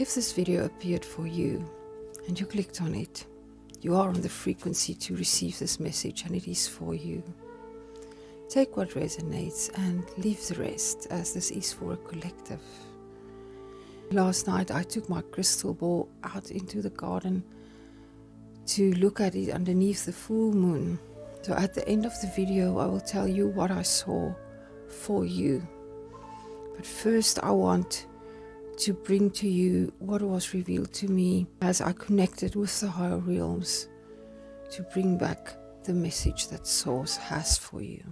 If this video appeared for you and you clicked on it, you are on the frequency to receive this message, and it is for you. Take what resonates and leave the rest, as this is for a collective. Last night I took my crystal ball out into the garden to look at it underneath the full moon. So at the end of the video I will tell you what I saw for you. But first I want to bring to you what was revealed to me as I connected with the higher realms to bring back the message that Source has for you.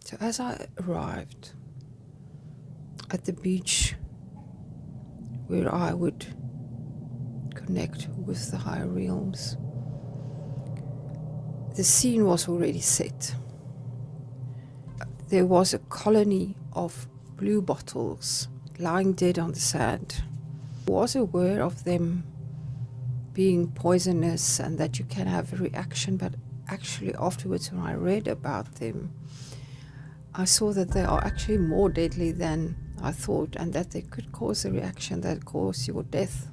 So as I arrived at the beach where I would connect with the higher realms, the scene was already set. There was a colony of blue bottles lying dead on the sand. I was aware of them being poisonous and that you can have a reaction, but actually afterwards when I read about them, I saw that they are actually more deadly than I thought, and that they could cause a reaction that causes your death.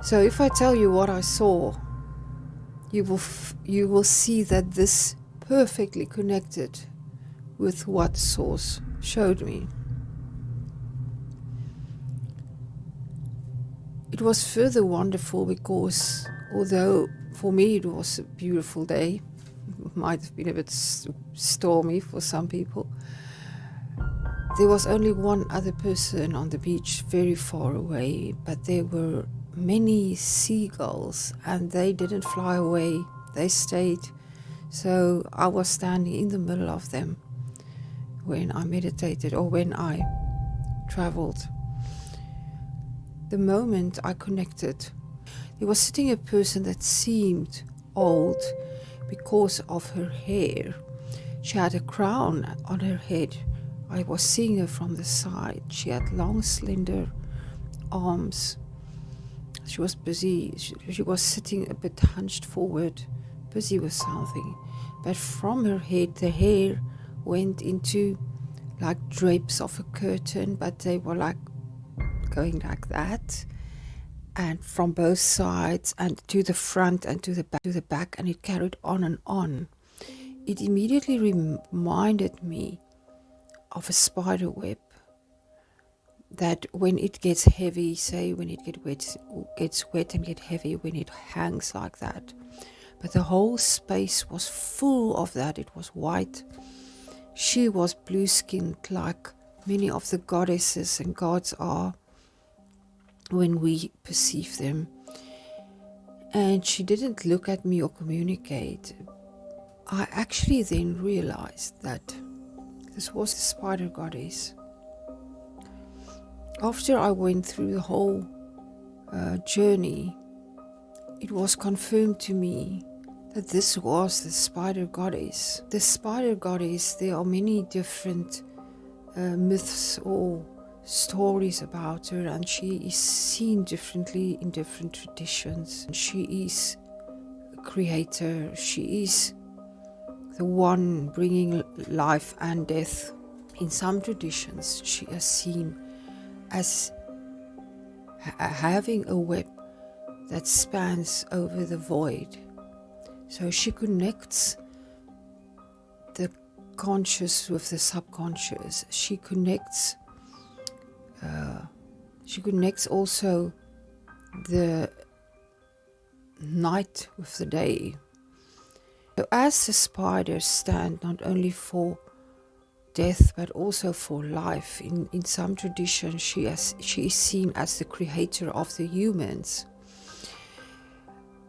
So if I tell you what I saw, you will see that this perfectly connected with what Source showed me. It was further wonderful because although for me it was a beautiful day, it might have been a bit stormy for some people, there was only one other person on the beach very far away, but there were many seagulls and they didn't fly away, they stayed. So I was standing in the middle of them when I meditated or when I traveled. The moment I connected, there was sitting a person that seemed old because of her hair. She had a crown on her head. I was seeing her from the side. She had long, slender arms. She was busy. She was sitting a bit hunched forward, busy with something. But from her head, the hair went into like drapes of a curtain, but they were like going like that, and from both sides and to the front and to the back, and it carried on and on. It immediately reminded me of a spider web that when it gets heavy, say when it gets wet and get heavy, when it hangs like that. But the whole space was full of that. It was white. She was blue-skinned like many of the goddesses and gods are when we perceive them. And she didn't look at me or communicate. I actually then realized that this was the spider goddess. After I went through the whole journey, it was confirmed to me that this was the spider goddess. The spider goddess, there are many different myths or stories about her, and she is seen differently in different traditions. She is a creator. She is the one bringing life and death. In some traditions, she is seen as having a web that spans over the void. So she connects the conscious with the subconscious. She connects also the night with the day. So as the spiders stand not only for death but also for life, in some traditions she is seen as the creator of the humans.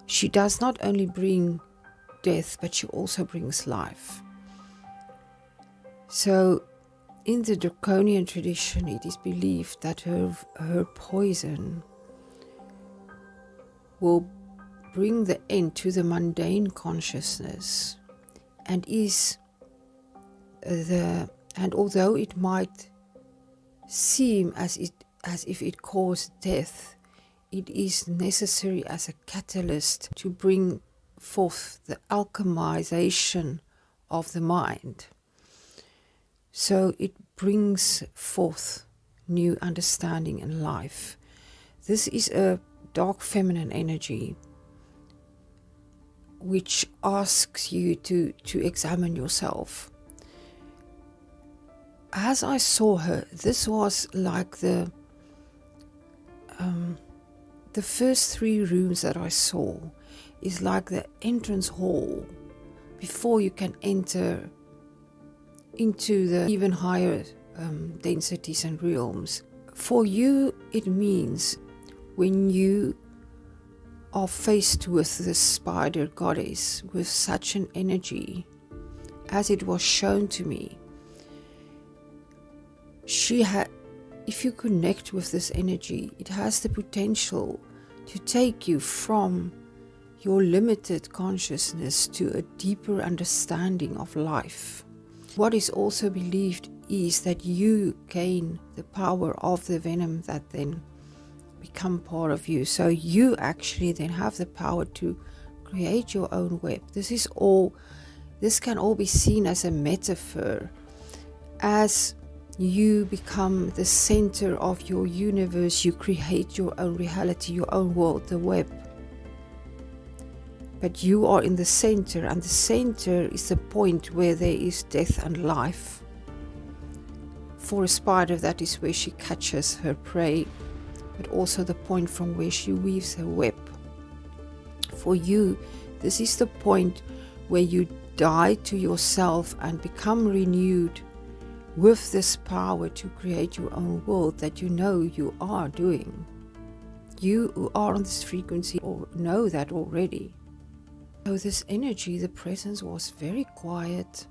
She does not only bring death, but she also brings life. So in the draconian tradition, it is believed that her poison will bring the end to the mundane consciousness, and although it might seem as if it caused death, it is necessary as a catalyst to bring forth the alchemization of the mind. So it brings forth new understanding in life. This is a dark feminine energy which asks you to examine yourself. As I saw her, this was like the first 3 rooms that I saw is like the entrance hall before you can enter into the even higher densities and realms. For you, it means when you are faced with this spider goddess with such an energy, as it was shown to me, if you connect with this energy, it has the potential to take you from your limited consciousness to a deeper understanding of life. What is also believed is that you gain the power of the venom that then become part of you. So you actually then have the power to create your own web. This can all be seen as a metaphor. As you become the center of your universe, you create your own reality, your own world, the web. But you are in the center, and the center is the point where there is death and life. For a spider, that is where she catches her prey, but also the point from where she weaves her web. For you, this is the point where you die to yourself and become renewed with this power to create your own world that you know you are doing. You who are on this frequency or know that already. So this energy, the presence was very quiet,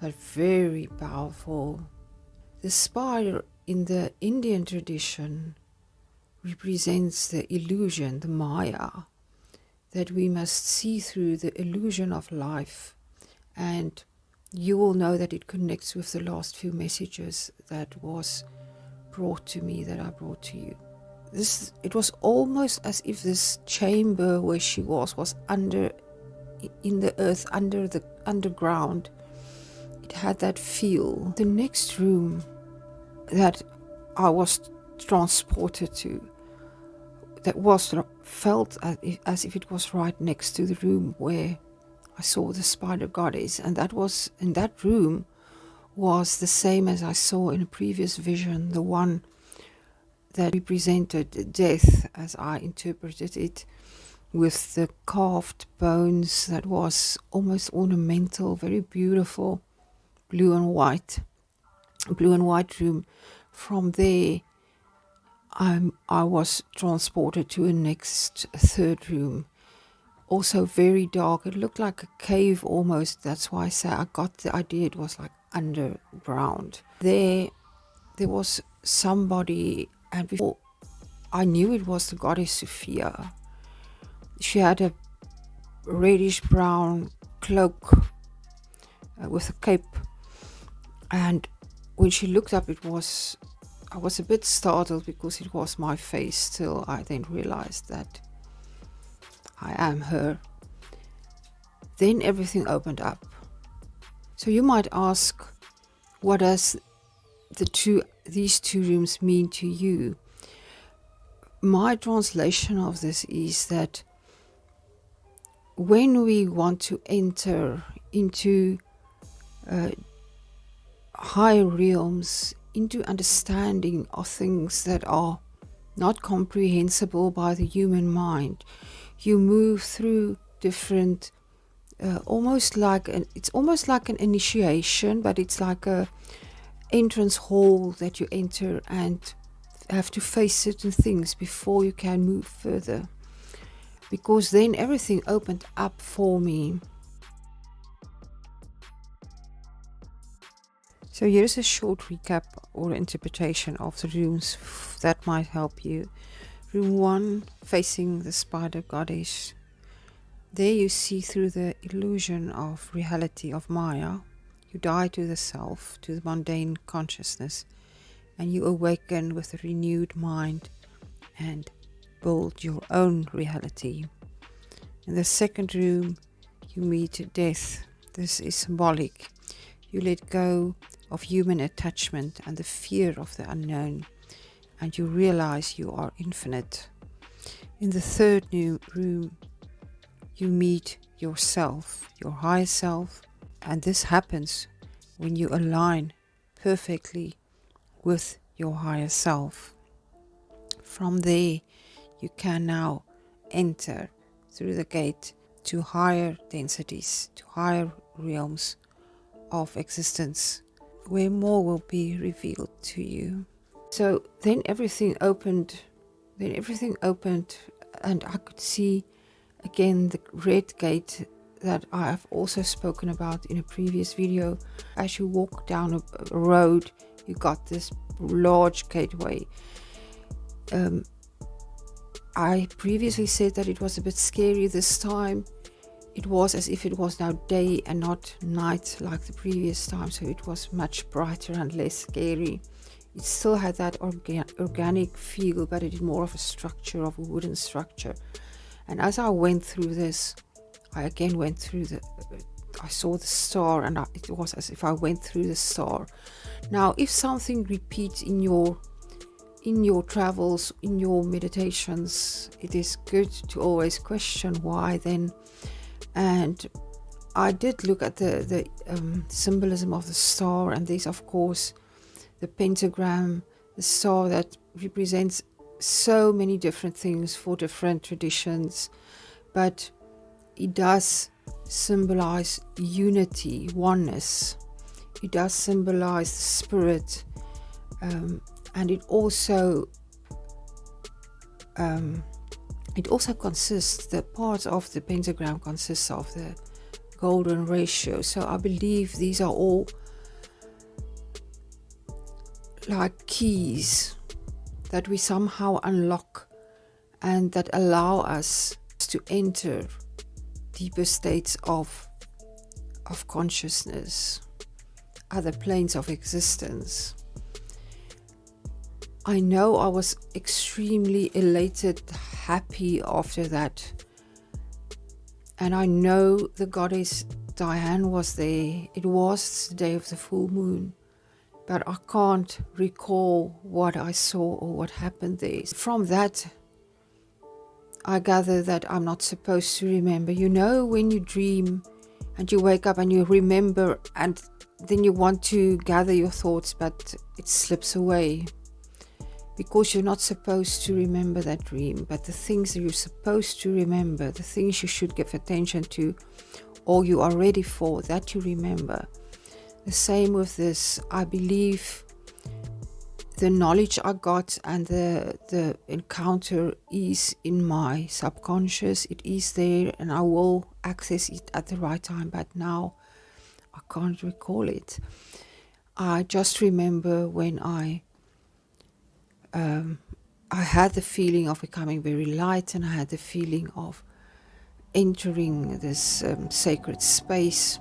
but very powerful. The spider in the Indian tradition represents the illusion, the Maya, that we must see through the illusion of life. And you will know that it connects with the last few messages that was brought to me, that I brought to you. It was almost as if this chamber where she was in the earth, under the underground. It had that feel. The next room that I was transported to, that was felt as if it was right next to the room where I saw the spider goddess, and that room was the same as I saw in a previous vision, the one that represented death as I interpreted it, with the carved bones that was almost ornamental, very beautiful, blue and white room. From there, I was transported to a next 3rd room, also very dark. It looked like a cave almost. That's why I say I got the idea it was like underground. There was somebody, and before I knew it was the goddess Sophia. She had a reddish brown cloak with a cape, and when she looked up, I was a bit startled because it was my face. Till I then realized that I am her. Then everything opened up. So you might ask, what does these 2 rooms mean to you? My translation of this is that when we want to enter into higher realms, into understanding of things that are not comprehensible by the human mind, you move through different, it's almost like an initiation, but it's like a entrance hall that you enter and have to face certain things before you can move further. Because then everything opened up for me. So here's a short recap or interpretation of the rooms that might help you. Room 1, facing the spider goddess. There you see through the illusion of reality of Maya. You die to the self, to the mundane consciousness, and you awaken with a renewed mind and build your own reality. In the 2nd room, you meet death. This is symbolic. You let go of human attachment and the fear of the unknown, and you realize you are infinite. In the third new room, you meet yourself, your higher self, and this happens when you align perfectly with your higher self. From there, you can now enter through the gate to higher densities, to higher realms of existence, where more will be revealed to you. So then everything opened, and I could see again the red gate that I have also spoken about in a previous video. As you walk down a road, you got this large gateway. I previously said that it was a bit scary. This time it was as if it was now day and not night like the previous time, so it was much brighter and less scary. It still had that organic feel, but it had more of a structure, of a wooden structure. And as I went through this, I again went through I saw the star, and it was as if I went through the star. Now, if something repeats in your travels, in your meditations, it is good to always question why then. And I did look at the symbolism of the star, and there's of course the pentagram, the star that represents so many different things for different traditions, but it does symbolize unity, oneness. It does symbolize the spirit, and it also consists, the parts of the pentagram consists of the golden ratio. So I believe these are all like keys that we somehow unlock and that allow us to enter deeper states of consciousness, other planes of existence. I know I was extremely elated, happy after that. And I know the goddess Diane was there. It was the day of the full moon, but I can't recall what I saw or what happened there. From that, I gather that I'm not supposed to remember. You know, when you dream and you wake up and you remember, and then you want to gather your thoughts, but it slips away. Because you're not supposed to remember that dream, but the things that you're supposed to remember, the things you should give attention to, or you are ready for, that you remember. The same with this. I believe the knowledge I got and the encounter is in my subconscious. It is there, and I will access it at the right time, but now I can't recall it. I just remember when I had the feeling of becoming very light, and I had the feeling of entering this sacred space.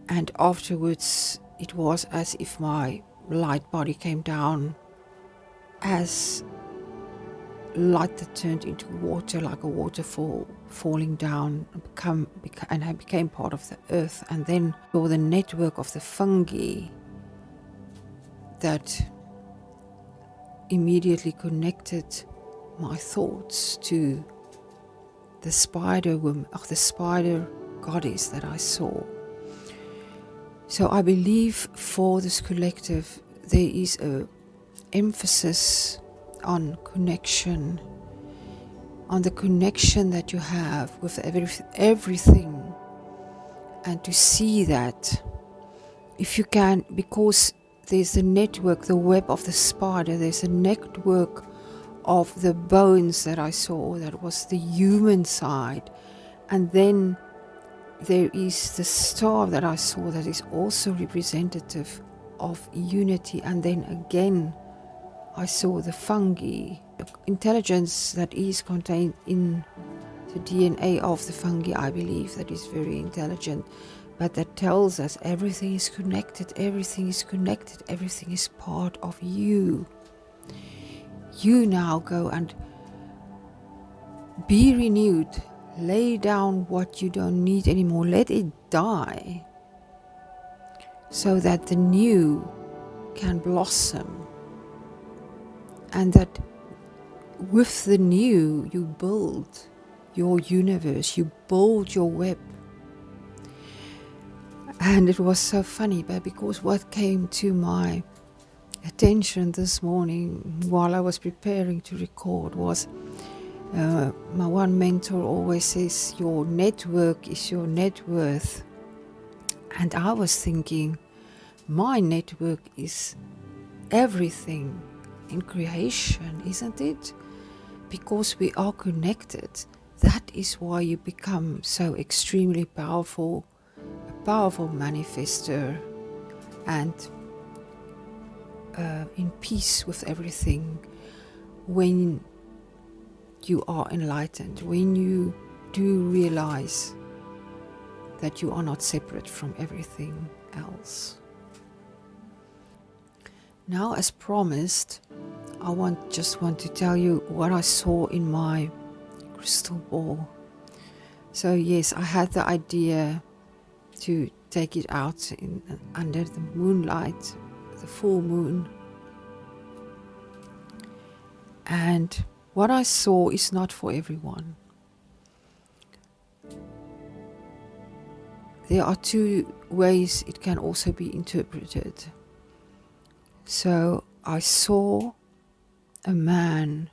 And afterwards, it was as if my light body came down as light that turned into water, like a waterfall falling down, and I became part of the earth. And then saw the network of the fungi that immediately connected my thoughts to the spider woman, the spider goddess that I saw. So I believe for this collective there is a emphasis on connection, on the connection that you have with everything, and to see that if you can, because there's a network, the web of the spider, there's a network of the bones that I saw, that was the human side. And then there is the star that I saw that is also representative of unity. And then again, I saw the fungi, the intelligence that is contained in the DNA of the fungi, I believe, that is very intelligent. But that tells us everything is connected, everything is connected, everything is part of you. You now go and be renewed. Lay down what you don't need anymore. Let it die. so that the new can blossom, and that with the new you build your universe, you build your web. And it was so funny, but because what came to my attention this morning while I was preparing to record was my one mentor always says your network is your net worth. And I was thinking, my network is everything in creation, isn't it? Because we are connected. That is why you become so extremely powerful, a powerful manifester, and in peace with everything. When you are enlightened, when you do realize that you are not separate from everything else. Now, as promised, I just want to tell you what I saw in my crystal ball. So yes, I had the idea to take it out under the moonlight, the full moon. And what I saw is not for everyone. There are two ways it can also be interpreted. So I saw a man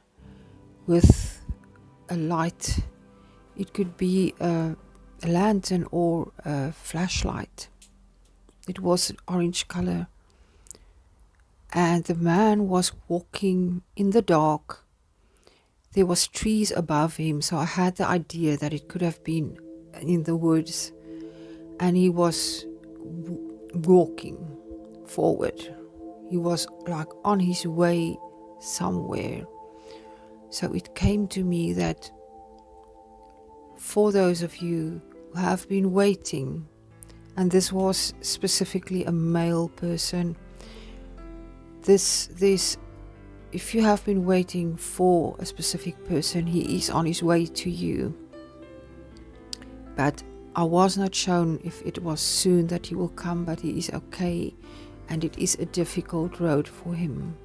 with a light. It could be a lantern or a flashlight. It was an orange color. And the man was walking in the dark. There was trees above him, so I had the idea that it could have been in the woods. And he was walking forward. He was like on his way somewhere. So it came to me that for those of you who have been waiting, and this was specifically a male person, this if you have been waiting for a specific person, he is on his way to you. But I was not shown if it was soon that he will come, but he is okay, and it is a difficult road for him.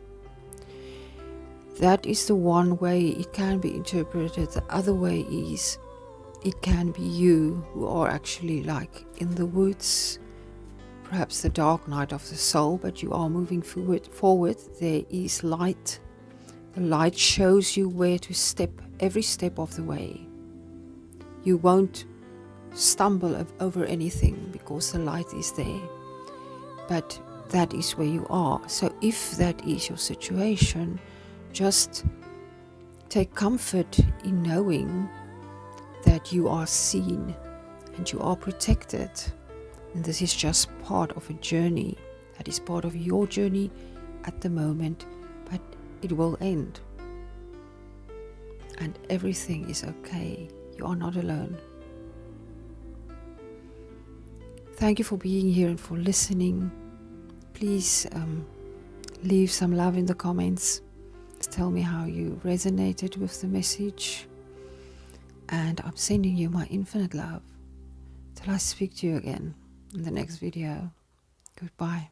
That is the one way it can be interpreted. The other way is it can be you who are actually like in the woods, perhaps the dark night of the soul, but you are moving forward. There is light. The light shows you where to step every step of the way. You won't stumble over anything because the light is there. But that is where you are. So if that is your situation, just take comfort in knowing that you are seen and you are protected. And this is just part of a journey. That is part of your journey at the moment, but it will end. And everything is okay. You are not alone. Thank you for being here and for listening. Please leave some love in the comments. Tell me how you resonated with the message. And I'm sending you my infinite love till I speak to you again in the next video. Goodbye.